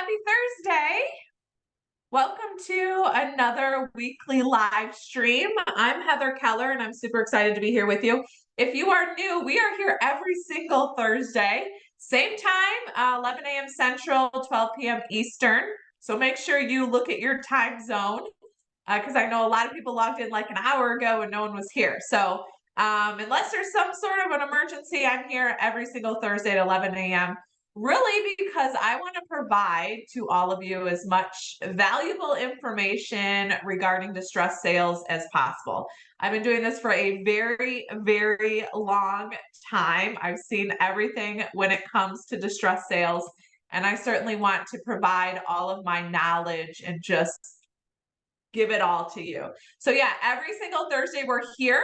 Happy Thursday. Welcome to another weekly live stream. I'm Heather Keller and I'm super excited to be here with you. If you are new, we are here every single Thursday, same time, 11 a.m. Central, 12 p.m. Eastern. So make sure you look at your time zone because I know a lot of people logged in like an hour ago and no one was here. So unless there's some sort of an emergency, I'm here every single Thursday at 11 a.m. Really, because I want to provide to all of you as much valuable information regarding distress sales as possible. I've been doing this for a very, very long time. I've seen everything when it comes to distress sales, and I certainly want to provide all of my knowledge and just give it all to you. So yeah, every single Thursday we're here.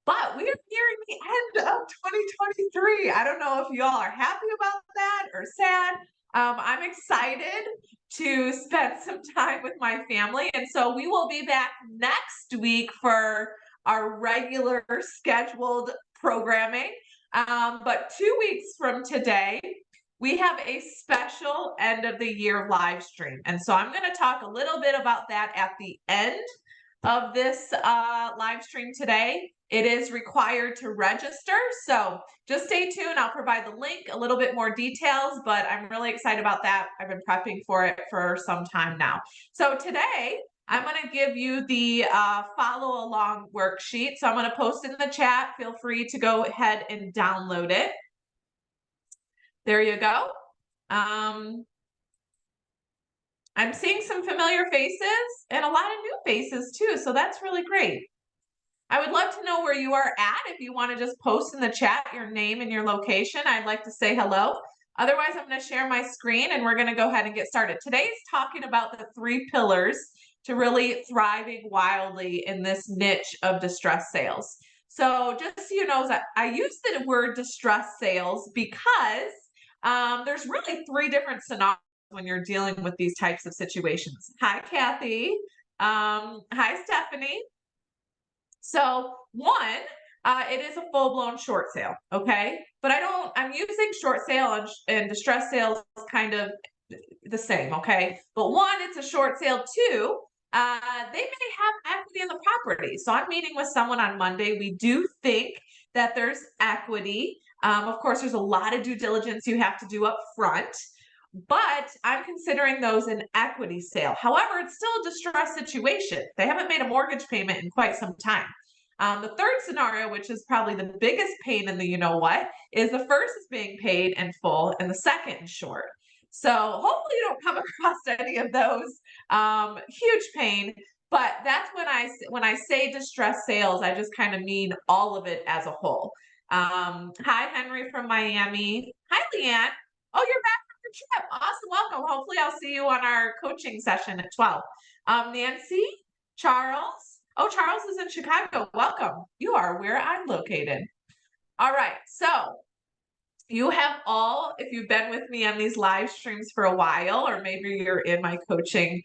But we are nearing the end of 2023. I don't know if y'all are happy about that or sad. I'm excited to spend some time with my family. And so we will be back next week for our regular scheduled programming. But 2 weeks from today, we have a special end of the year live stream. And so I'm going to talk a little bit about that at the end of this live stream today. It is required to register, so just stay tuned. I'll provide the link, a little bit more details, but I'm really excited about that. I've been prepping for it for some time now. So today, I'm going to give you the follow along worksheet. So I'm going to post it in the chat. Feel free to go ahead and download it. There you go. I'm seeing some familiar faces and a lot of new faces too, so that's really great. I would love to know where you are at. If you want to just post in the chat your name and your location, I'd like to say hello. Otherwise, I'm going to share my screen and we're going to go ahead and get started. Today's talking about the 3 pillars to really thriving wildly in this niche of distress sales. So just so you know, I use the word distress sales because there's really 3 different scenarios when you're dealing with these types of situations. Hi, Kathy. Hi, Stephanie. So one, it is a full-blown short sale, okay? But I'm using short sale and distress sales kind of the same, okay? But one, it's a short sale. Two, they may have equity in the property. So I'm meeting with someone on Monday. We do think that there's equity. Of course, there's a lot of due diligence you have to do up front, but I'm considering those an equity sale. However, it's still a distressed situation. They haven't made a mortgage payment in quite some time. The third scenario, which is probably the biggest pain in the you know what, is the first is being paid in full and the second is short. So hopefully you don't come across any of those. Huge pain. But that's when I say distressed sales, I just kind of mean all of it as a whole. Hi, Henry from Miami. Hi, Leanne. Oh, you're back from your trip. Awesome. Welcome. Hopefully I'll see you on our coaching session at 12. Nancy, Charles. Oh, Charles is in Chicago. Welcome. You are where I'm located. All right. So you have all, if you've been with me on these live streams for a while, or maybe you're in my coaching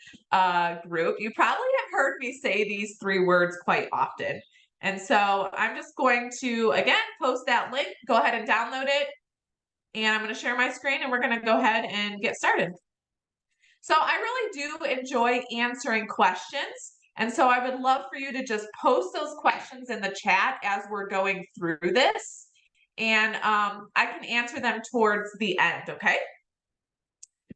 group, you probably have heard me say these 3 words quite often. And so I'm just going to, again, post that link. Go ahead and download it. And I'm going to share my screen and we're going to go ahead and get started. So I really do enjoy answering questions. And so I would love for you to just post those questions in the chat as we're going through this. And I can answer them towards the end, okay?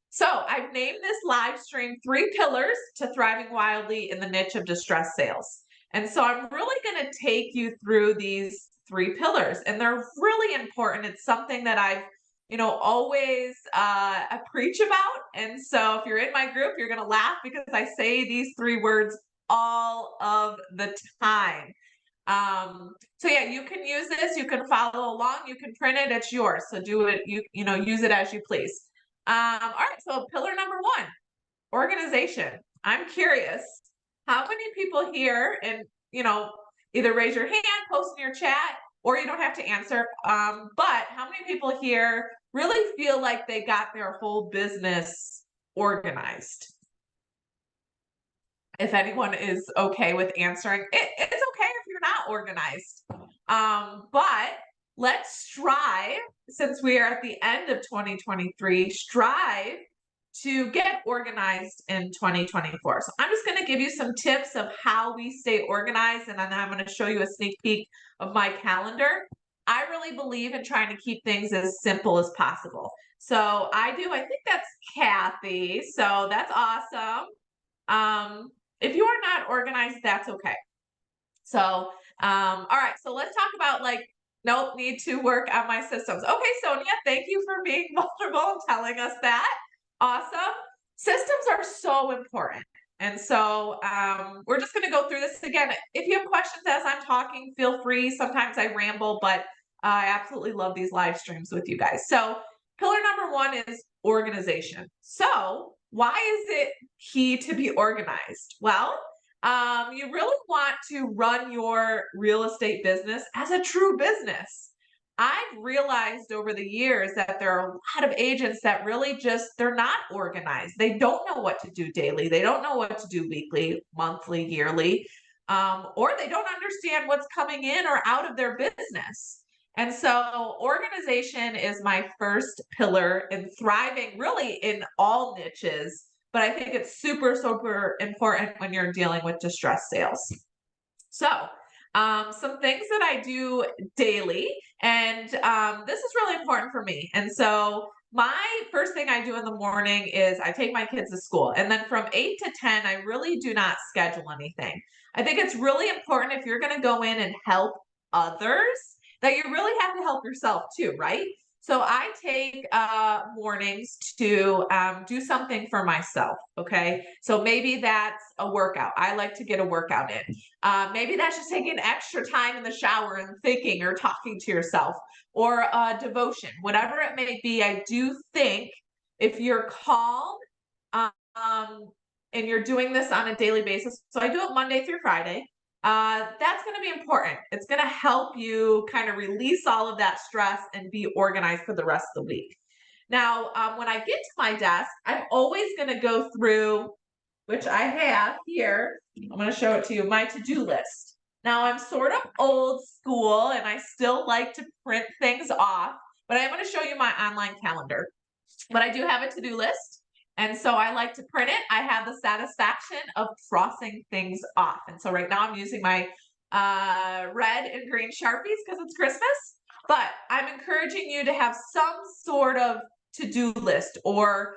So I've named this live stream 3 pillars to thriving wildly in the niche of distress sales. And so I'm really going to take you through these 3 pillars. And they're really important. It's something that I've always I preach about. And so if you're in my group, you're going to laugh because I say these 3 words all of the time. So yeah, you can use this, you can follow along, you can print it, it's yours. So do it, use it as you please. All right, so pillar number 1, organization. I'm curious, how many people here, and either raise your hand, post in your chat, or you don't have to answer, but how many people here really feel like they got their whole business organized? If anyone is okay with answering, it's okay if you're not organized. But let's strive since we are at the end of 2023, strive to get organized in 2024. So I'm just going to give you some tips of how we stay organized, and then I'm going to show you a sneak peek of my calendar. I really believe in trying to keep things as simple as possible. So I think that's Kathy. So that's awesome. If you are not organized, that's okay. So, all right, so let's talk about nope, need to work on my systems. Okay, Sonia, thank you for being vulnerable and telling us that. Awesome. Systems are so important. And so we're just going to go through this again. If you have questions as I'm talking, feel free. Sometimes I ramble, but I absolutely love these live streams with you guys. So pillar number one is organization. So why is it key to be organized? Well, you really want to run your real estate business as a true business. I've realized over the years that there are a lot of agents that really they're not organized. They don't know what to do daily. They don't know what to do weekly, monthly, yearly, or they don't understand what's coming in or out of their business. And so organization is my first pillar in thriving really in all niches, but I think it's super, super important when you're dealing with distressed sales. So some things that I do daily, and this is really important for me. And so my first thing I do in the morning is I take my kids to school. And then from 8 to 10, I really do not schedule anything. I think it's really important if you're going to go in and help others that you really have to help yourself too, right? So I take mornings to do something for myself, okay? So maybe that's a workout. I like to get a workout in. Maybe that's just taking extra time in the shower and thinking or talking to yourself, or devotion, whatever it may be. I do think if you're calm and you're doing this on a daily basis, so I do it Monday through Friday, that's going to be important. It's going to help you kind of release all of that stress and be organized for the rest of the week. Now, when I get to my desk, I'm always going to go through, which I have here. I'm going to show it to you, my to-do list. Now, I'm sort of old school and I still like to print things off, but I'm going to show you my online calendar. But I do have a to-do list. And so I like to print it. I have the satisfaction of crossing things off. And so right now I'm using my red and green Sharpies because it's Christmas. But I'm encouraging you to have some sort of to-do list or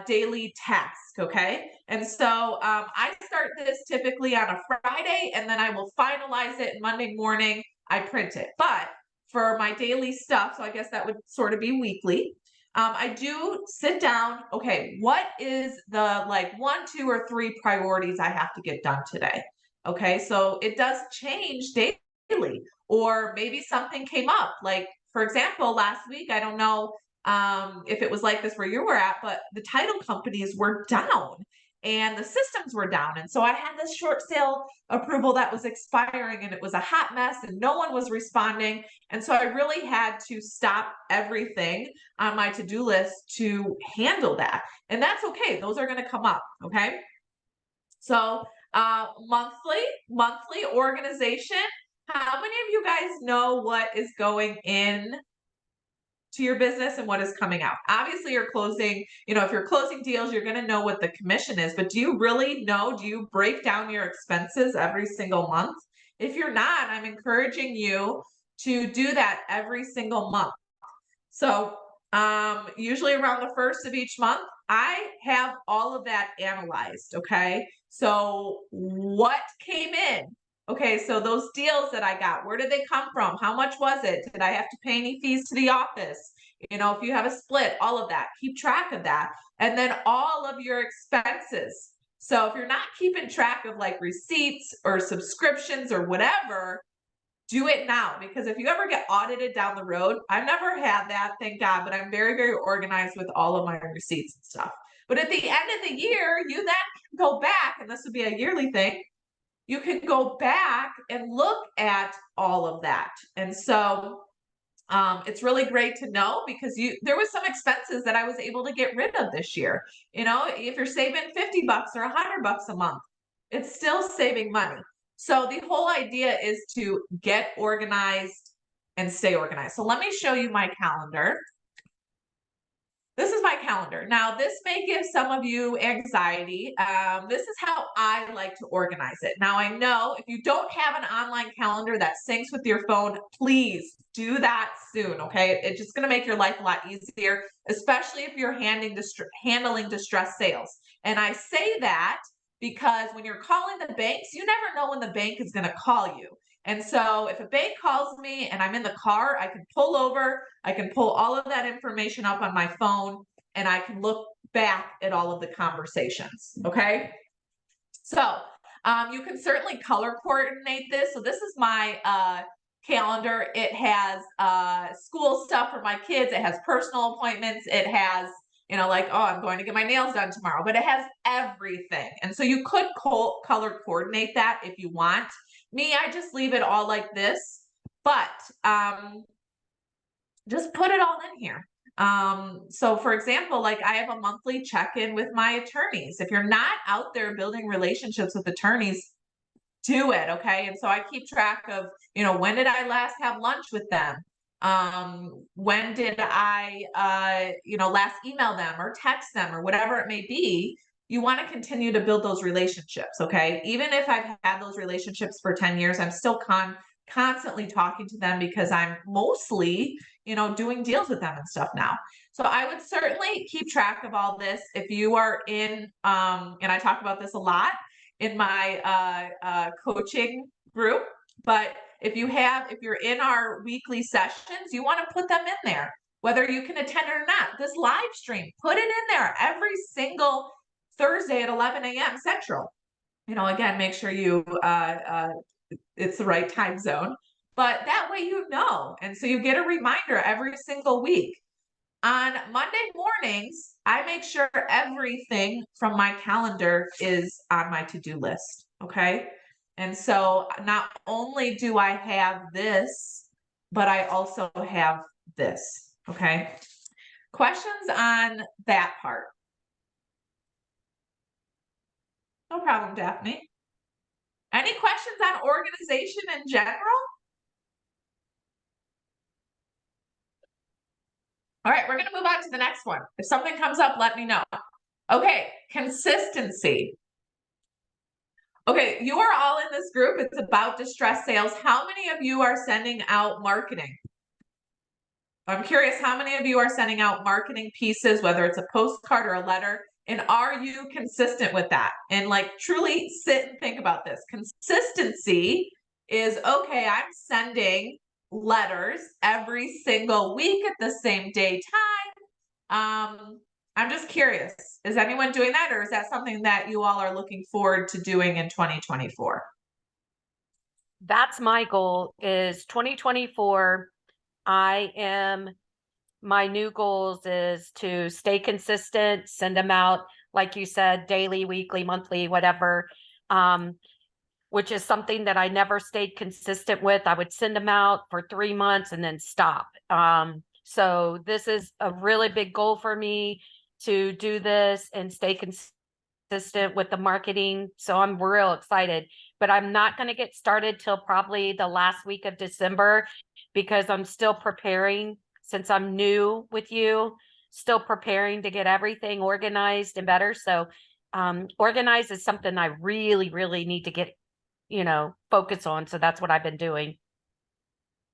daily task, okay? And so I start this typically on a Friday, and then I will finalize it Monday morning. I print it. But for my daily stuff, so I guess that would sort of be weekly, I do sit down. Okay, what is the 1, 2, or 3 priorities I have to get done today? Okay, so it does change daily, or maybe something came up. Like, for example, last week, I don't know if it was like this where you were at, but the title companies were down and the systems were down. And so I had this short sale approval that was expiring and it was a hot mess and no one was responding. And so I really had to stop everything on my to-do list to handle that. And that's okay. Those are going to come up. Okay. So monthly organization. How many of you guys know what is going in to your business and what is coming out? Obviously you're closing, if you're closing deals, you're going to know what the commission is, but do you really know? Do you break down your expenses every single month? If you're not, I'm encouraging you to do that every single month. So usually around the first of each month, I have all of that analyzed. Okay. So what came in? Okay. So those deals that I got, where did they come from? How much was it? Did I have to pay any fees to the office? If you have a split, all of that, keep track of that. And then all of your expenses. So if you're not keeping track of receipts or subscriptions or whatever, do it now, because if you ever get audited down the road, I've never had that, thank God, but I'm very, very organized with all of my receipts and stuff. But at the end of the year, you then can go back, and this would be a yearly thing. You can go back and look at all of that. And so it's really great to know, because there was some expenses that I was able to get rid of this year. If you're saving $50 or $100 a month, it's still saving money. So the whole idea is to get organized and stay organized. So let me show you my calendar. This is my calendar. Now, this may give some of you anxiety. This is how I like to organize it. Now, I know if you don't have an online calendar that syncs with your phone, please do that soon, okay? It's just gonna make your life a lot easier, especially if you're handling distress sales. And I say that because when you're calling the banks, you never know when the bank is gonna call you. And so if a bank calls me and I'm in the car, I can pull over, I can pull all of that information up on my phone, and I can look back at all of the conversations, okay? So you can certainly color coordinate this. So this is my calendar. It has school stuff for my kids. It has personal appointments. It has, like, oh, I'm going to get my nails done tomorrow, but it has everything. And so you could color coordinate that if you want. Me, I just leave it all like this, but just put it all in here. So for example, like I have a monthly check-in with my attorneys. If you're not out there building relationships with attorneys, do it, okay? And so I keep track of, when did I last have lunch with them? When did I, last email them or text them or whatever it may be. You want to continue to build those relationships, okay? Even if I've had those relationships for 10 years, I'm still constantly talking to them because I'm mostly, doing deals with them and stuff now. So I would certainly keep track of all this. If you are in, and I talk about this a lot in my coaching group, but if you're in our weekly sessions, you want to put them in there, whether you can attend or not. This live stream, put it in there every single Thursday at 11 a.m. Central. Again, make sure it's the right time zone, but that way and so you get a reminder every single week. On Monday mornings, I make sure everything from my calendar is on my to-do list, okay? And so not only do I have this, but I also have this, okay? Questions on that part? No problem, Daphne. Any questions on organization in general? All right, we're going to move on to the next one. If something comes up, let me know. Okay, consistency. Okay, you are all in this group. It's about distress sales. How many of you are sending out marketing? I'm curious, how many of you are sending out marketing pieces, whether it's a postcard or a letter? And are you consistent with that? And like truly sit and think about this. Consistency is, okay, I'm sending letters every single week at the same day time. I'm just curious, is anyone doing that, or is that something that you all are looking forward to doing in 2024? That's my goal, is 2024. My new goals is to stay consistent, send them out, like you said, daily, weekly, monthly, whatever, which is something that I never stayed consistent with. I would send them out for 3 months and then stop. So this is a really big goal for me, to do this and stay consistent with the marketing. So I'm real excited, but I'm not going to get started till probably the last week of December, because I'm still preparing, since I'm new with you, still preparing to get everything organized and better. So organized is something I really, really need to get, focus on. So that's what I've been doing.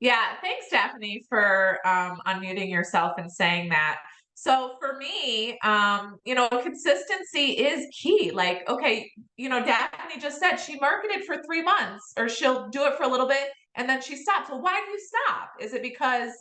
Yeah, thanks, Stephanie, for unmuting yourself and saying that. So for me, consistency is key. Like, okay, Daphne just said she marketed for 3 months, or she'll do it for a little bit and then she stops. Well, why do you stop? Is it because,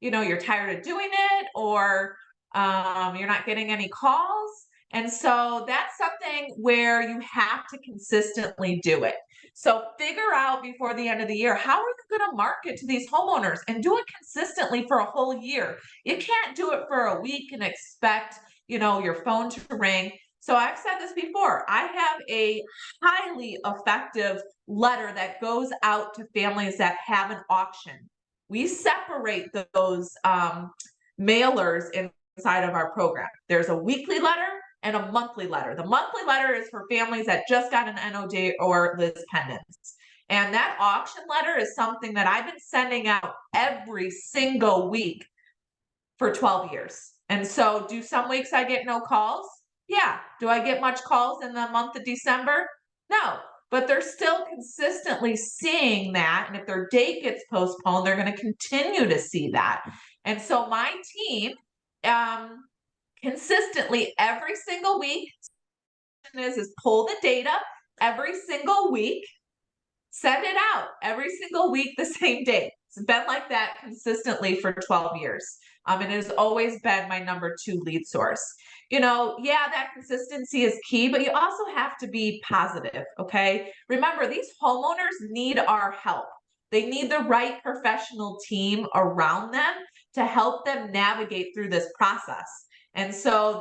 you're tired of doing it, or you're not getting any calls? And so that's something where you have to consistently do it. So figure out before the end of the year, how are you going to market to these homeowners, and do it consistently for a whole year. You can't do it for a week and expect, your phone to ring. So I've said this before, I have a highly effective letter that goes out to families that have an auction. We separate those mailers inside of our program. There's a weekly letter and a monthly letter. The monthly letter is for families that just got an NOJ or list pendants. And that auction letter is something that I've been sending out every single week for 12 years. And so, do some weeks I get no calls? Yeah. Do I get much calls in the month of December? No. But they're still consistently seeing that. And if their date gets postponed, they're going to continue to see that. And so, my team, consistently every single week is pull the data every single week, send it out every single week the same day. It's been like that consistently for 12 years. And it has always been my number 2 lead source. Yeah, that consistency is key, but you also have to be positive, okay? Remember, these homeowners need our help. They need the right professional team around them to help them navigate through this process. And so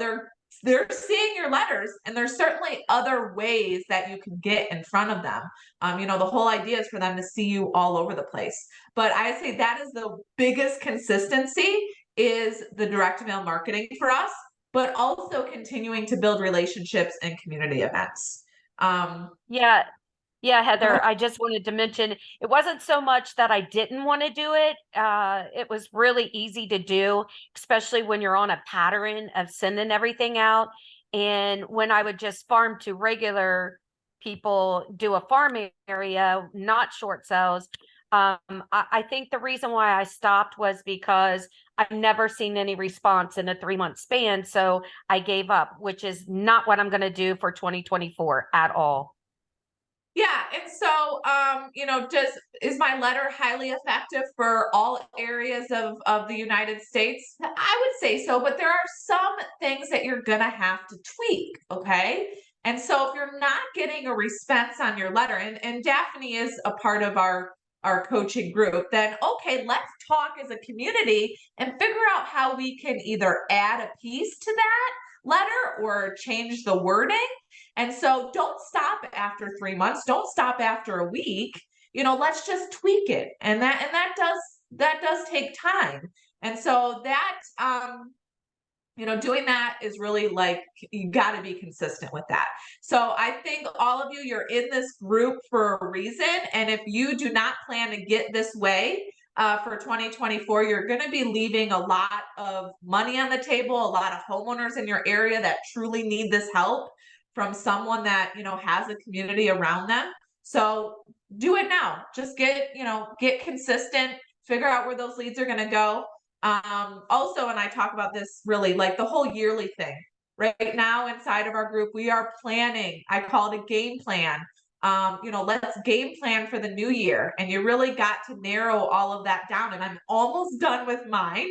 they're seeing your letters, and there's certainly other ways that you can get in front of them. The whole idea is for them to see you all over the place. But I say that is the biggest consistency, is the direct mail marketing for us, but also continuing to build relationships and community events. Yeah. Yeah, Heather, I just wanted to mention it wasn't so much that I didn't want to do it. It was really easy to do, especially when you're on a pattern of sending everything out. And when I would just farm to regular people, do a farm area, not short sales. I think the reason why I stopped was because I've never seen any response in a 3-month span. So I gave up, which is not what I'm going to do for 2024 at all. Yeah, and so, is my letter highly effective for all areas of the United States? I would say so, but there are some things that you're gonna have to tweak, okay? And so if you're not getting a response on your letter, and Daphne is a part of our coaching group, then okay, let's talk as a community and figure out how we can either add a piece to that letter or change the wording. And so don't stop after 3 months. Don't stop after a week. Let's just tweak it. And that does take time. And so doing that is really, like, you got to be consistent with that. So I think all of you, you're in this group for a reason. And if you do not plan to get this way for 2024, you're going to be leaving a lot of money on the table, a lot of homeowners in your area that truly need this help from someone that, has a community around them. So do it now. Just get consistent, figure out where those leads are going to go. Also, and I talk about this really, like, the whole yearly thing. Right now inside of our group, we are planning. I call it a game plan. Let's game plan for the new year. And you really got to narrow all of that down. And I'm almost done with mine.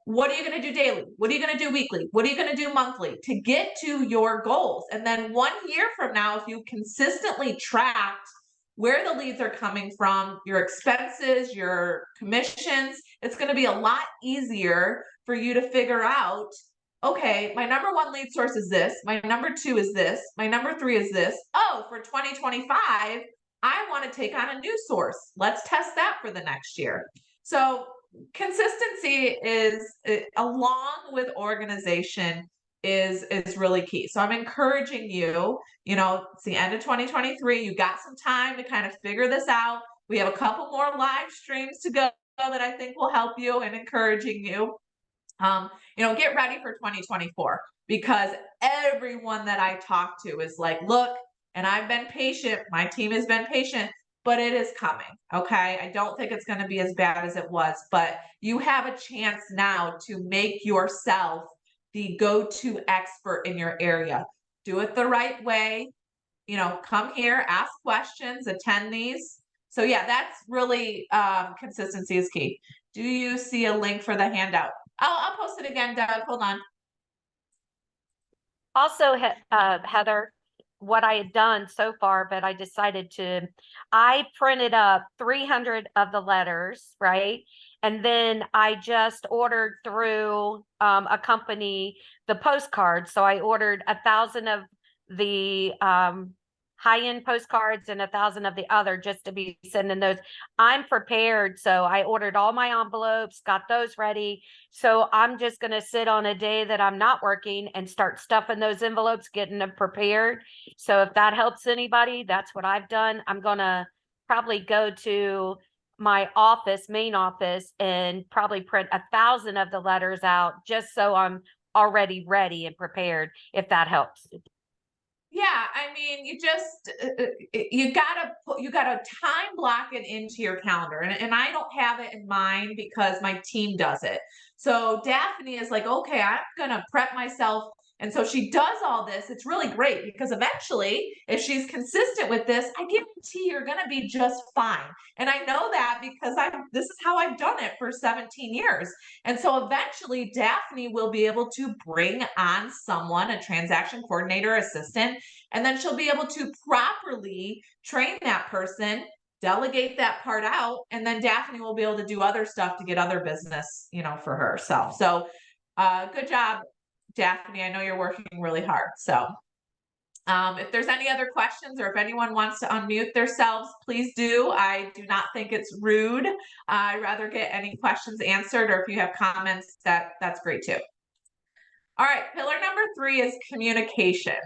What are you going to do daily? What are you going to do weekly? What are you going to do monthly to get to your goals? And then 1 year from now, if you consistently tracked where the leads are coming from, your expenses, your commissions, it's going to be a lot easier for you to figure out, okay, my number 1 lead source is this, my number 2 is this, my number 3 is this. Oh, for 2025, I want to take on a new source. Let's test that for the next year. So consistency along with organization is really key. So I'm encouraging you, it's the end of 2023. You got some time to kind of figure this out. We have a couple more live streams to go that I think will help you, and encouraging you. Get ready for 2024, because everyone that I talk to is like, look, and I've been patient. My team has been patient, but it is coming. Okay. I don't think it's going to be as bad as it was, but you have a chance now to make yourself the go-to expert in your area. Do it the right way. Come here, ask questions, attend these. So yeah, that's really, consistency is key. Do you see a link for the handout? I'll post it again, Doug. Hold on. Also, Heather, what I had done so far, but I printed up 300 of the letters, right? And then I just ordered through a company the postcards. So I ordered 1,000 of the high-end postcards and 1,000 of the other, just to be sending those. I'm prepared. So I ordered all my envelopes, got those ready. So I'm just going to sit on a day that I'm not working and start stuffing those envelopes, getting them prepared. So if that helps anybody, that's what I've done. I'm going to probably go to my office, main office, and probably print 1,000 of the letters out just so I'm already ready and prepared, if that helps. Yeah, I mean, you gotta time block it into your calendar, and I don't have it in mind because my team does it. So Daphne is like, okay, I'm gonna prep myself, and so she does all this. It's really great because eventually, if she's consistent with this, I guarantee you're gonna be just fine. And I know that because this is how I've done it for 17 years. And so eventually, Daphne will be able to bring on someone, a transaction coordinator assistant, and then she'll be able to properly train that person, delegate that part out, and then Daphne will be able to do other stuff to get other business, for herself. So, good job, Daphne. I know you're working really hard. So, if there's any other questions or if anyone wants to unmute themselves, please do. I do not think it's rude. I'd rather get any questions answered, or if you have comments, that's great too. All right, pillar number 3 is communication.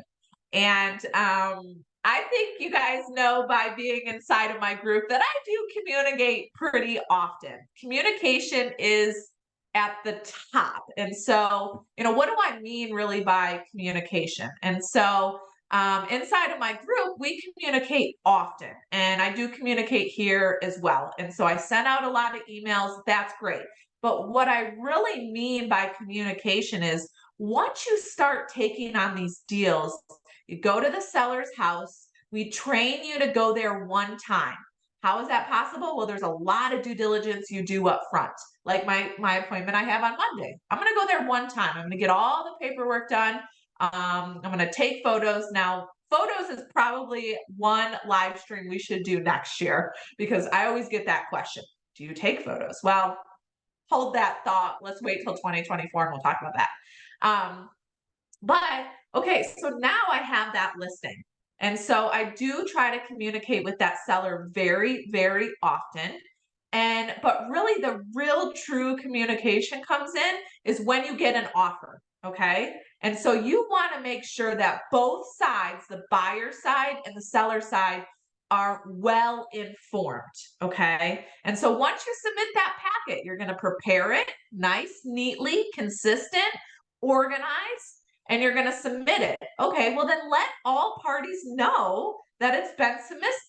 And I think you guys know by being inside of my group that I do communicate pretty often. Communication is at the top. And so, what do I mean really by communication? And so, inside of my group, we communicate often, and I do communicate here as well. And so, I send out a lot of emails. That's great. But what I really mean by communication is once you start taking on these deals, you go to the seller's house, we train you to go there one time. How is that possible? Well, there's a lot of due diligence you do up front. Like my appointment I have on Monday. I'm going to go there one time. I'm going to get all the paperwork done. I'm going to take photos. Now, photos is probably one live stream we should do next year because I always get that question. Do you take photos? Well, hold that thought. Let's wait till 2024 and we'll talk about that. But okay, so now I have that listing. And so I do try to communicate with that seller very, very often. But really the real true communication comes in is when you get an offer. Okay. And so you want to make sure that both sides, the buyer side and the seller side, are well informed. Okay. And so once you submit that packet, you're going to prepare it nice, neatly, consistent, organized, and you're going to submit it. Okay, well, then let all parties know that it's been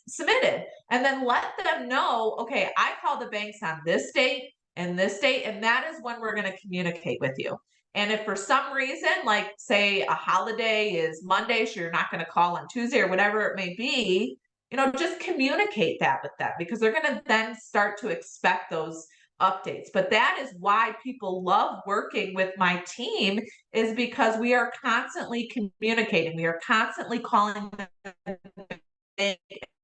submitted. And then let them know, okay, I called the banks on this date and this date, and that is when we're going to communicate with you. And if for some reason, like say a holiday is Monday, so you're not going to call on Tuesday or whatever it may be, just communicate that with them because they're going to then start to expect those updates. But that is why people love working with my team, is because we are constantly communicating. We are constantly calling the bank,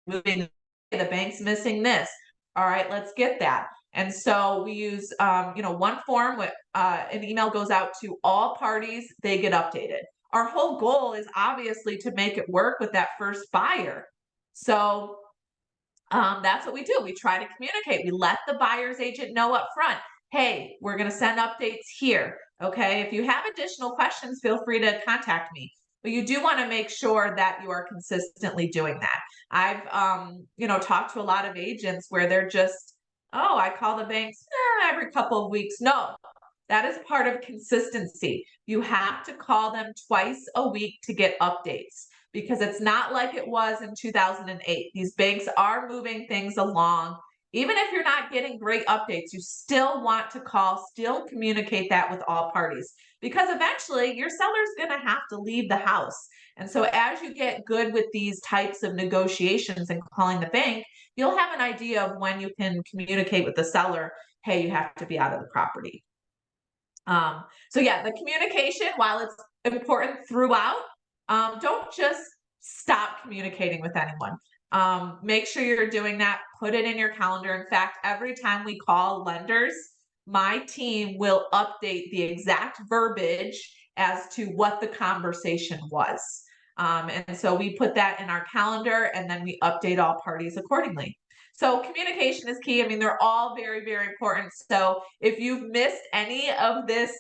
moving, the bank's missing this. All right, let's get that. And so we use, one form with an email goes out to all parties, they get updated. Our whole goal is obviously to make it work with that first buyer. So that's what we do. We try to communicate. We let the buyer's agent know up front, hey, we're going to send updates here. Okay. If you have additional questions, feel free to contact me. But you do want to make sure that you are consistently doing that. I've, talked to a lot of agents where they're just, oh, I call the banks every couple of weeks. No, that is part of consistency. You have to call them twice a week to get updates because it's not like it was in 2008. These banks are moving things along. Even if you're not getting great updates, you still want to call, still communicate that with all parties because eventually your seller's going to have to leave the house. And so as you get good with these types of negotiations and calling the bank, you'll have an idea of when you can communicate with the seller, hey, you have to be out of the property. So yeah, the communication, while it's important throughout, don't just stop communicating with anyone. Make sure you're doing that. Put it in your calendar. In fact, every time we call lenders, my team will update the exact verbiage as to what the conversation was. And so we put that in our calendar and then we update all parties accordingly. So communication is key. I mean, they're all very, very important. So if you've missed any of this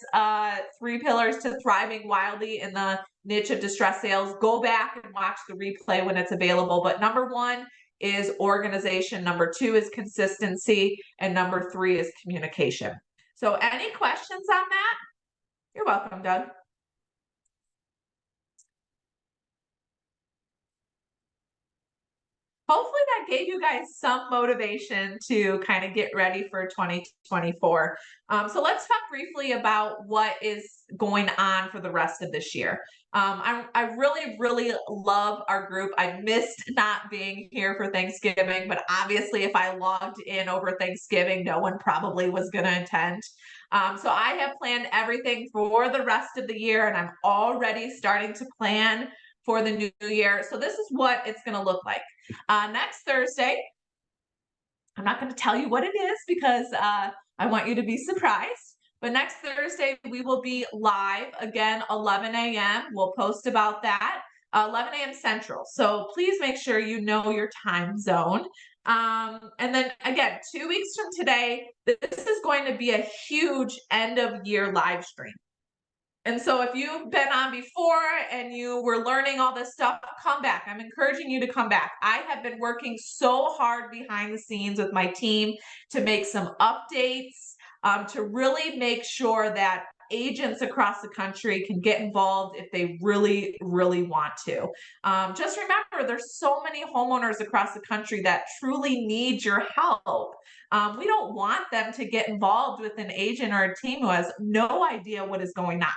3 pillars to thriving wildly in the niche of distress sales, go back and watch the replay when it's available. But number 1, is organization, number 2 is consistency, and number 3 is communication. So any questions on that? You're welcome, Doug. Hopefully that gave you guys some motivation to kind of get ready for 2024. So let's talk briefly about what is going on for the rest of this year. I really, really love our group. I missed not being here for Thanksgiving, but obviously if I logged in over Thanksgiving, no one probably was going to attend. So I have planned everything for the rest of the year, and I'm already starting to plan for the new year. So this is what it's going to look like. Next Thursday, I'm not going to tell you what it is because I want you to be surprised. But next Thursday, we will be live again, 11 a.m. We'll post about that, 11 a.m. Central. So please make sure you know your time zone. And then again, 2 weeks from today, this is going to be a huge end of year live stream. And so if you've been on before and you were learning all this stuff, come back. I'm encouraging you to come back. I have been working so hard behind the scenes with my team to make some updates, to really make sure that agents across the country can get involved if they really, really want to. Just remember, there's so many homeowners across the country that truly need your help. We don't want them to get involved with an agent or a team who has no idea what is going on.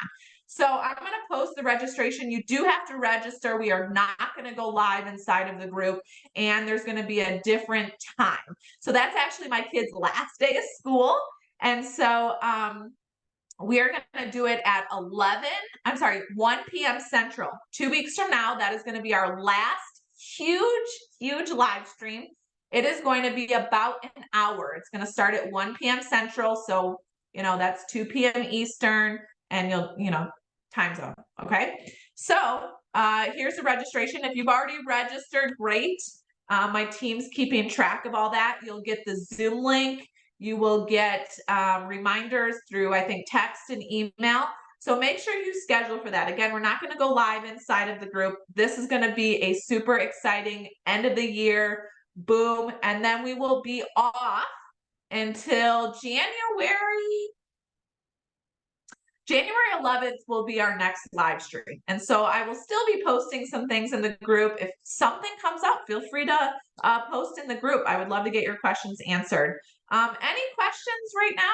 So I'm going to post the registration. You do have to register. We are not going to go live inside of the group, and there's going to be a different time. So that's actually my kids' last day of school. And so we are going to do it at 1 p.m. Central. 2 weeks from now, that is going to be our last huge live stream. It is going to be about an hour. It's going to start at 1 p.m. Central. So, that's 2 p.m. Eastern, and time zone. Okay. So here's the registration. If you've already registered, great. My team's keeping track of all that. You'll get the Zoom link. You will get reminders through, I think, text and email. So make sure you schedule for that. Again, we're not going to go live inside of the group. This is going to be a super exciting end of the year boom. And then we will be off until January 11th will be our next live stream. And so I will still be posting some things in the group. If something comes up, feel free to post in the group. I would love to get your questions answered. Any questions right now?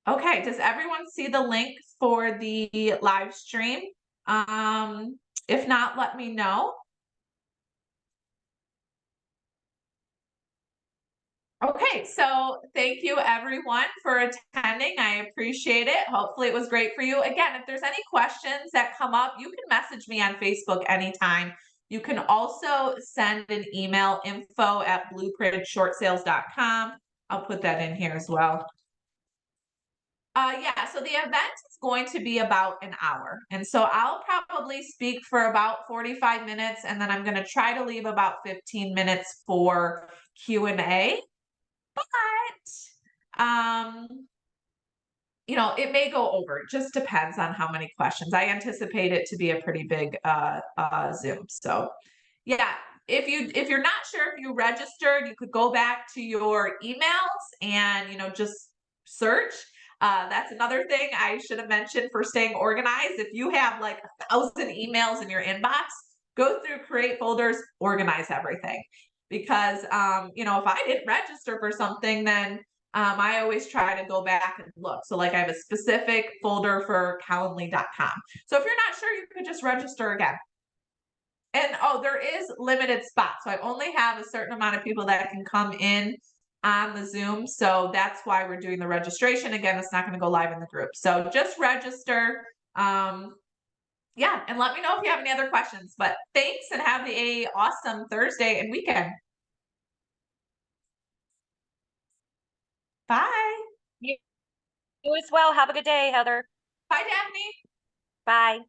Okay, does everyone see the link for the live stream? If not, let me know. Okay, so thank you everyone for attending. I appreciate it. Hopefully it was great for you. Again, if there's any questions that come up, you can message me on Facebook anytime. You can also send an email, info@blueprintshorsales.com. I'll put that in here as well. Yeah, so the event is going to be about an hour. And so I'll probably speak for about 45 minutes, and then I'm going to try to leave about 15 minutes for Q&A. But, it may go over. It just depends on how many questions. I anticipate it to be a pretty big Zoom. So yeah, if you're not sure if you registered, you could go back to your emails and, just search. That's another thing I should have mentioned for staying organized. If you have like 1,000 emails in your inbox, go through create folders, organize everything. Because, if I didn't register for something, then I always try to go back and look. So like I have a specific folder for Calendly.com. So if you're not sure, you could just register again. And there is limited spots. So I only have a certain amount of people that can come in on the Zoom. So that's why we're doing the registration. Again, it's not going to go live in the group. So just register. Yeah, and let me know if you have any other questions. But thanks and have a awesome Thursday and weekend. Bye. You as well. Have a good day, Heather. Bye, Daphne. Bye.